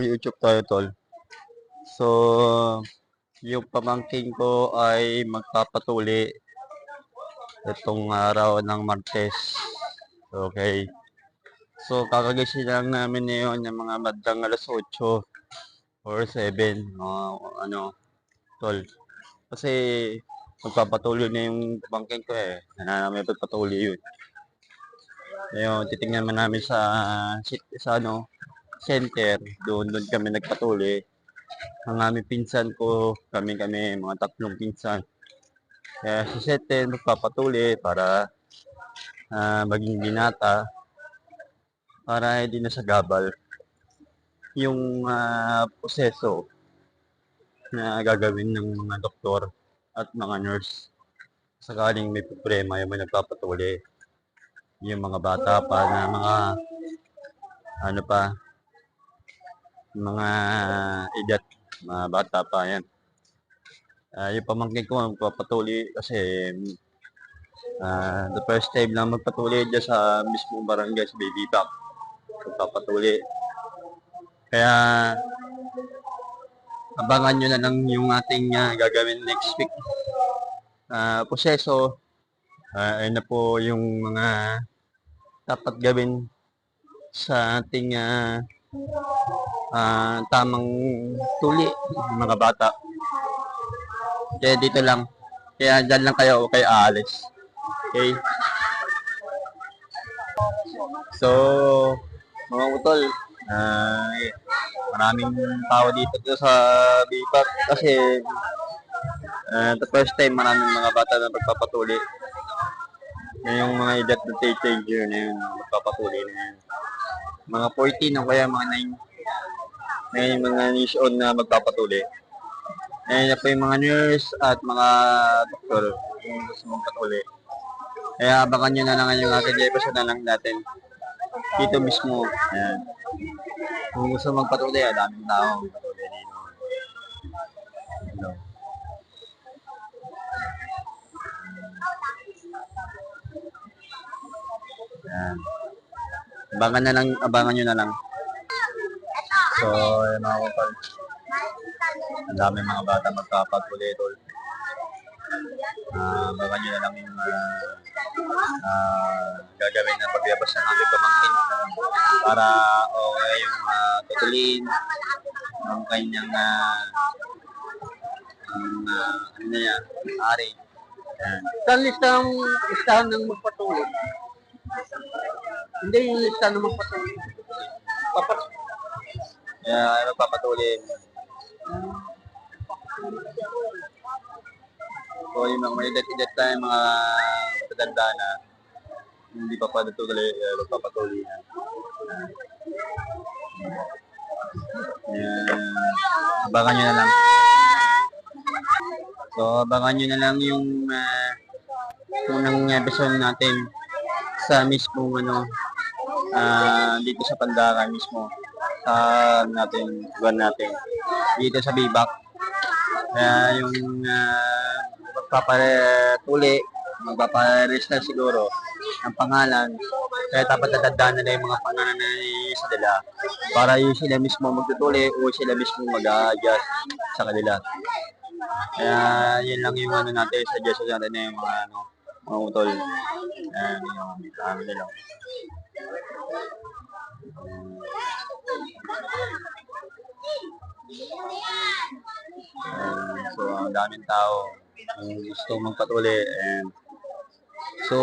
YouTube tayo, tol. So, yung pamangkin ko ay magpapatuli itong araw ng Martes. Okay. So, kakagising lang namin ngayon ng mga bandang alas 8 or 7. Tol. Kasi, magpapatuloy na yung pamangkin ko eh. May pagpatuloy yun. Ngayon, titingnan man namin sa center. Doon kami nagpatuli. Ang aming pinsan ko, kami, mga tatlong pinsan. Kaya si Sete magpapatuli para maging binata para hindi na sa gabal yung proseso na gagawin ng mga doktor at mga nurse sakaling may problema yung mga nagpapatuli, yung mga bata pa na mga edad, mga bata pa yan. Yung pamangkin ko magpapatuli kasi the first time lang magpatuli dyan sa mismong barangay sa Baby Back. Magpapatuli. Kaya abangan nyo na lang yung ating gagawin next week. Proseso, ayun na po yung mga dapat gawin sa ating tamang tuli ng mga bata. Kaya dito lang. Kaya dyan lang kayo o kayo aalis. Okay? So, mga utol, maraming tao dito sa Bipak kasi the first time maraming mga bata na magpapatuli. Yung mga edad na teenager na yun, magpapatuli na yun. Mga 14 o kaya mga 9 na yung mga niche on na magpapatuli. Ayan na po yung mga nurse at mga doktor yung gusto mong patuli. Kaya abangan nyo na lang yung ating episode na lang natin dito mismo. Ayan. Kung gusto magpatuli, daming tao magpatuli dito. Hello. Ayan. Abangan nyo na lang. So, yung mga kapal. Ang dami mga bata magpapatuli tol. Abangan nyo na lang yung gagawin na pagyabas ng aming pamangkin para yung tutuliin ang kanyang ari. Saan listahan ng magpatuloy? Hindi yung listahan ng magpatuloy. Kaya magpapatuli. So yung mga edad tayo, mga matanda na hindi pa patuloy, magpapatuloy na. Abangan nyo na lang. So abangan nyo na lang yung unang episode natin sa mismong dito sa Pandakan mismo sa buwan natin dito sa Bibak. Kaya yung magpaparegister siguro ang pangalan. Kaya dapat natandaan nila yung mga pangalan na sa nila para yung sila mismo magtutuli o sila mismo mag-a-adjust sa kanila. Kaya yun lang yung natin, suggestion natin na yung mga utol. Ayan, yung kami nila. So, ang daming tao yung gusto magpatuli. And so,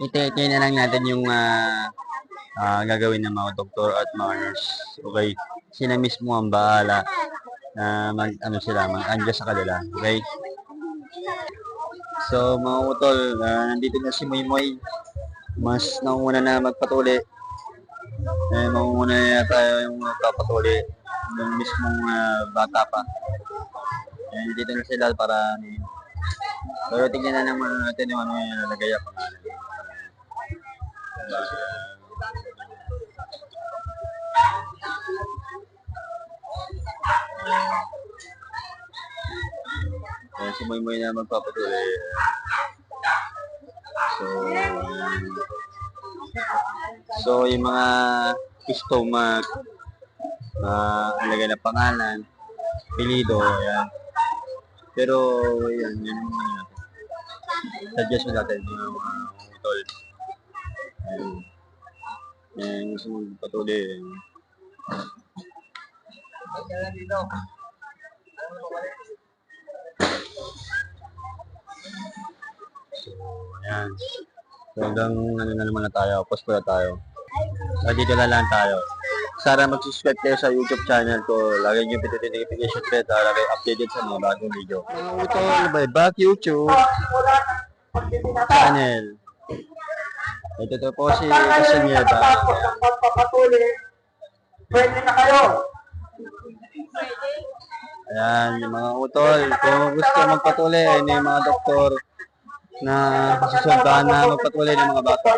iti na lang natin yung gagawin ng mga doktor at mga nurse. Okay? Sila mismo ang bahala na mag-adjust sa kanila. Okay? So, mga utol, nandito na si Moymoy. Mas nauna na magpatuli. Mauna na tayo yung magpapatuli ng mismong bata pa. Dito na sila para pero tingnan na naman natin yung yung nalagay ang pangalan. Si Moymoy na magpapatuloy. So yung mga gusto Alagay na pangalan, pilido, yan. Pero, yan yung ano natin. Suggestion natin, mga utol. Ayan. Yan, gusto mong patuloy. Ayan. So, hanggang ano na naman na tayo, post na tayo. Dito na lang tayo. Sana mag-subscribe kayo sa YouTube channel ko. Lagi nyo pindutin yung notification bell para kayo updated sa mga bagong video. Mga utol, by back YouTube channel. Ito po si Casineda. Pwede na kayo. Ayan, yung mga utol. Kung gusto magpatuloy, ayun yung mga doktor na susundahan na magpatuloy ng mga bata.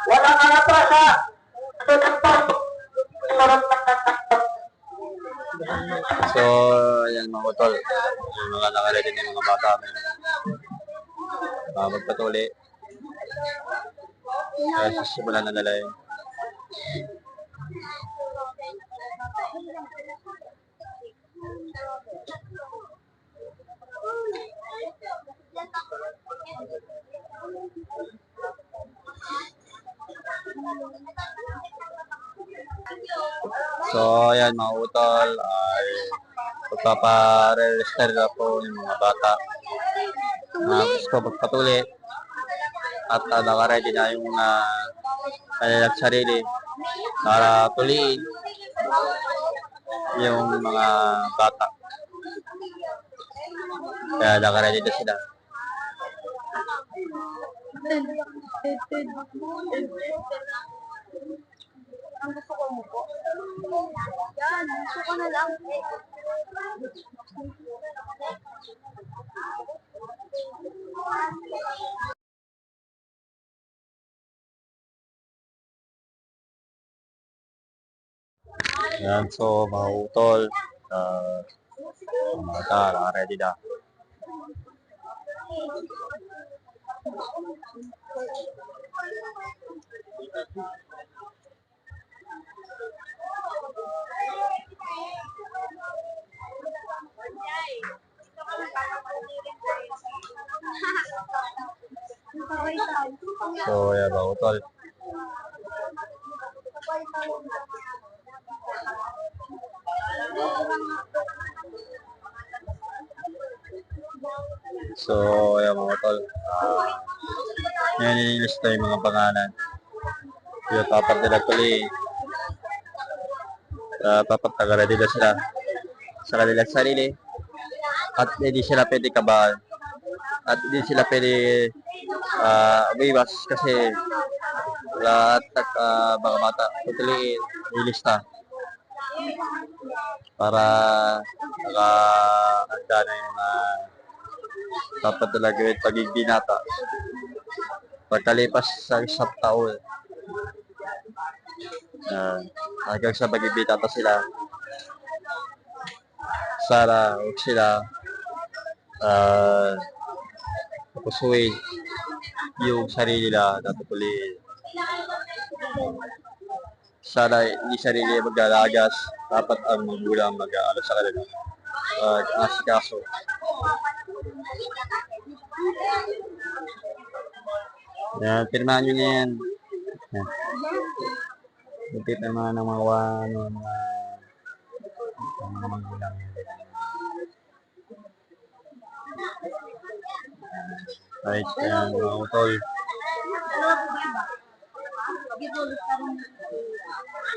Wala ka na pa sa So, ayan mga utol. Yung mga nakalagay ng mga bata. Magpatuloy. Kaya sisimulan na nila yun. So, ayan mga utol, ay pagpapa-register na po yung mga bata na gusto magpatuloy at naka-ready na yung kanilang sarili para tuliin yung mga bata. Kaya naka-ready na sila. Ang gusto ko mo po. Yan, gusto ko na lang. Yan, so mga utol, mga bata, naka-ready na. So, yan mga utol. So, yan mga utol. Ngayon nililista yung mga pangalan. Yung papat nila tuloy. Papat nag-ready na sila sa kanilang sarili. At hindi sila pwede kabahan. At hindi sila pwede umiwas kasi lahat ng mga bata tutuloy nilista para nakahanda na yung dapat talaga yung pagiging binata. Pagkalipas sa isang taon, hanggang sa magiging binata sila, sana huwag sila pusuin yung sarili nila na tutuloy. Sana hindi sarili maglalagas, dapat ang magulang mag-aaral sa kanila. Asikaso. Yan, pirmahan nyo na yan. Buti pirmahan ng mga magulang. Right, yan, mga utol.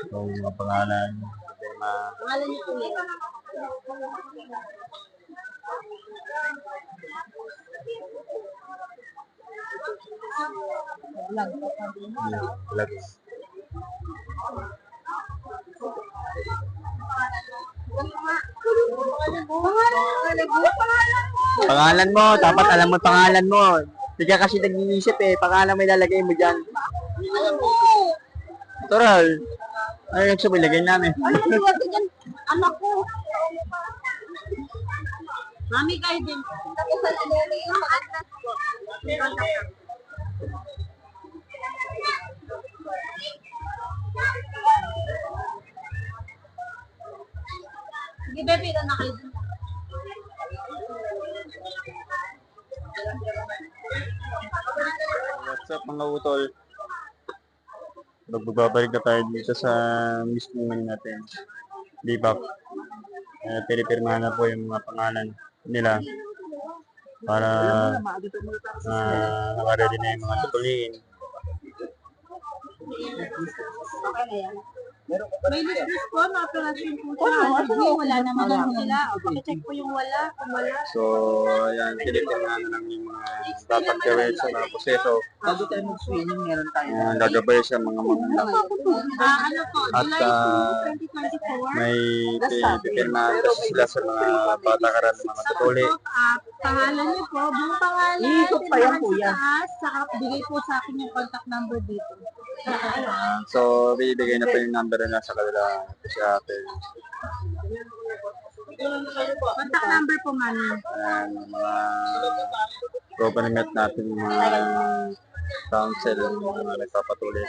So, yung mga pangalan. Pangalan niyo po yun. Vlog. Pangalan mo, dapat alam mo pangalan mo. Hindi ka kasi nag-iisip pangalan mo ilalagay mo dyan. Ano po? Natural. Ano yung subilagay namin? Ano nagsiwag yan? Anak ko. Mami kayo din. Tapos sa lalari yung address ko. Sige, baby, na kayo din. What's up mga utol? Magbabalik na tayo dito sa mismong ano natin. Libak. Pinipirmahan na po yung mga pangalan nila para nakaready na yung mga tutuliin. Okay na yan. May listeners po, na-operasyon po sa wala naman lang sila. O, pakicheck po yung wala, kung wala. So, ayan, pinipirmahan na lang yung mga dapat gawin sa mga proseso. Bago tayo mag-swimming, meron tayo. Gagabay siya mga manganak. Ano po, At July 2, 2024. may pipirmahan kasi sila sa mga patakaran ng mga tutuli. Pangalan niyo po, buong pangalan, Iikot pa yan, tinangan kuya. sa taas, saka bigay po sa akin yung contact number dito. So, bibigay na po yung number na sa kanila si ate. Contact number po, mami. Ayan, mga government natin, mga council, mga nagpapatuloy.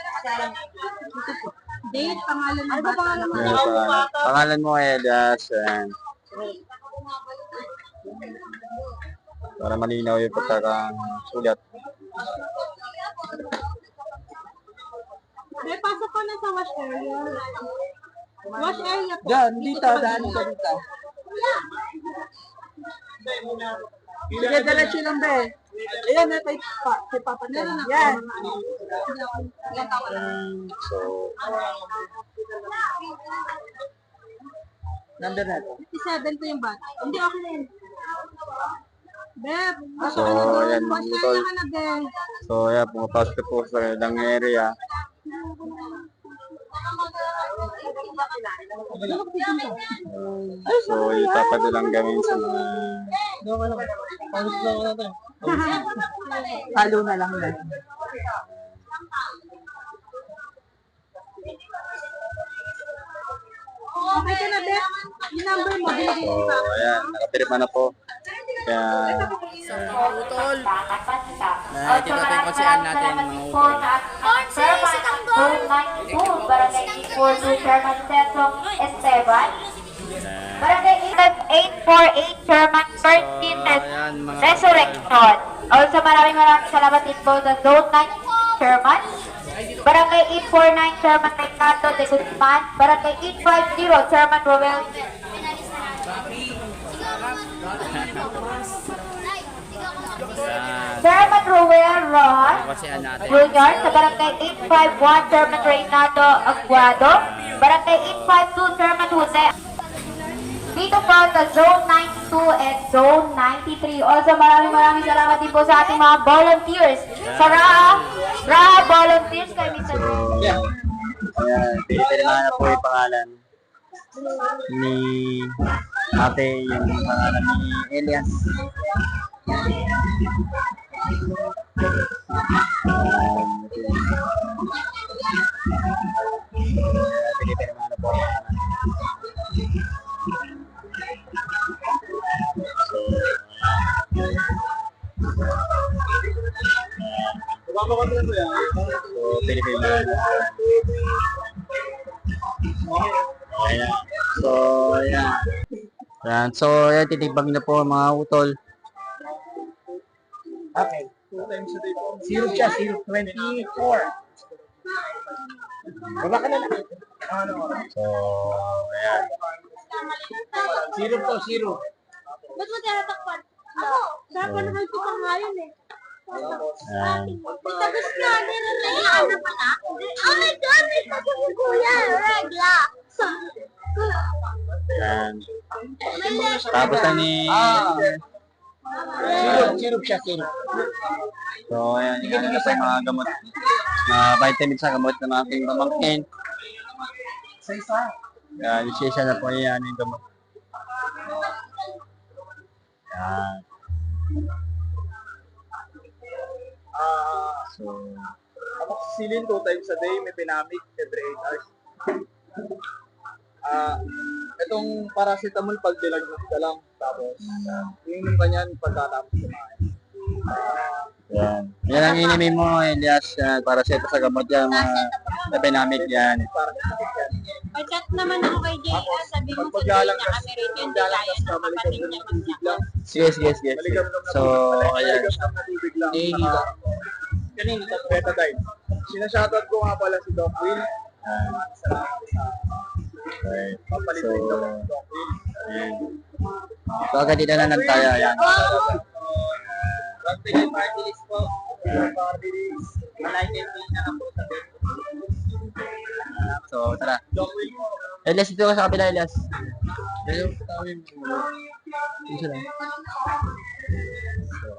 Date, pangalan ng bata. Ayan, pangalan mo Elias. Ayan. Para malinaw yung pagkakasulat. May pasok ko na sa wash area. Wash area po. Diyan, dito, daan ka dito. Sige, diretso lang be. Ayan na, kay Papa Tel. Yan. So, Number natin. 57 po yung bata. Hindi, okay na yun. Beb, So, ayan, wash mga area tol. ka na, Beb. so ayan, pumapasok po sa ilang area. So, itapat lang gawin sa mga Halo na lang yan. Okay ka na, Beb. Yung number mo, binigay So, ni Papa. ayan, nakapirma na po. Kaya, Utol. Nakikita ko yung konsian natin mga utol. Barangay 842, Sherman Centrum, Esteban. Barangay 848, Sherman Bertin, Ayan, mga Resurrection. Also, maraming salamat din po sa Zone 9, Sherman. Barangay 849, Sherman Ricardo de Guzman. Barangay 850, Sherman Roel. Ayan, Sherman Roel Rojas. konsian natin. Junior sa Barangay 851, Sherman Reynaldo Aguado. Barangay 852, Sherman Jose. Dito po sa Zone 92 and Zone 93. Also, maraming salamat din po sa ating mga volunteers. Sa Raha volunteers kay Mr. ayan, pinipirmahan na po yung pangalan ni ate, yung pangalan ni Elias. Pinipirmahan na po yung pangalan. So, pinipirmahan na. Ayan. So, ayan. Ayan. So, ayan, titigbag na po mga utol. Okay. Zero siya, 024. Wala ka na lang. So, ayan. Zero po, zero. Ba't mo tinatakpan? Ako, dapat naman ko pa nga yun eh. Ayan. Tapos nga, nilalaan na pala. Oh my God, may tapos si Kuya. Regla. Ayan. Tapos na ni... Zero siya, zero. So, ayan. Yan na sa mga gamot. Mga vitamins sa gamot ng aking pamangkin. Isa-isa. Ayan, isa na po yan yung gamot. Ayan. So, Amoxicillin 2 times a day, may pinamig every 8 hours. Itong paracetamol pag dilagnat ka lang, tapos iinom ka niyan pagkatapos kumain. Yan. Yan ang inimin mo, Elias, para sa sa gamot yan, mga pinamig yan. Para sa yan. Pag-chat naman ako kay JR, sabi mo Pag sunduin niya kami rito, hindi kaya ng kapatid niya magsakot. Sige. So, ayan. Kanina. Betadine. Sinashoutout ko nga pala si Doc Will. Salamat sa papalit So, rin daw ng Doc Will. ayan. So, agad dito na lang tayo. Ayan. Ragpigay party list po. Party list. Malike and na lang po sa So, tara. Doc Will po. Elias, dito ka sa kapila, Elias. Dito tawin mo. Dito lang. So,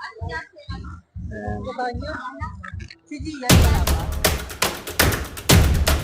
ayan. Si Gian wala ba?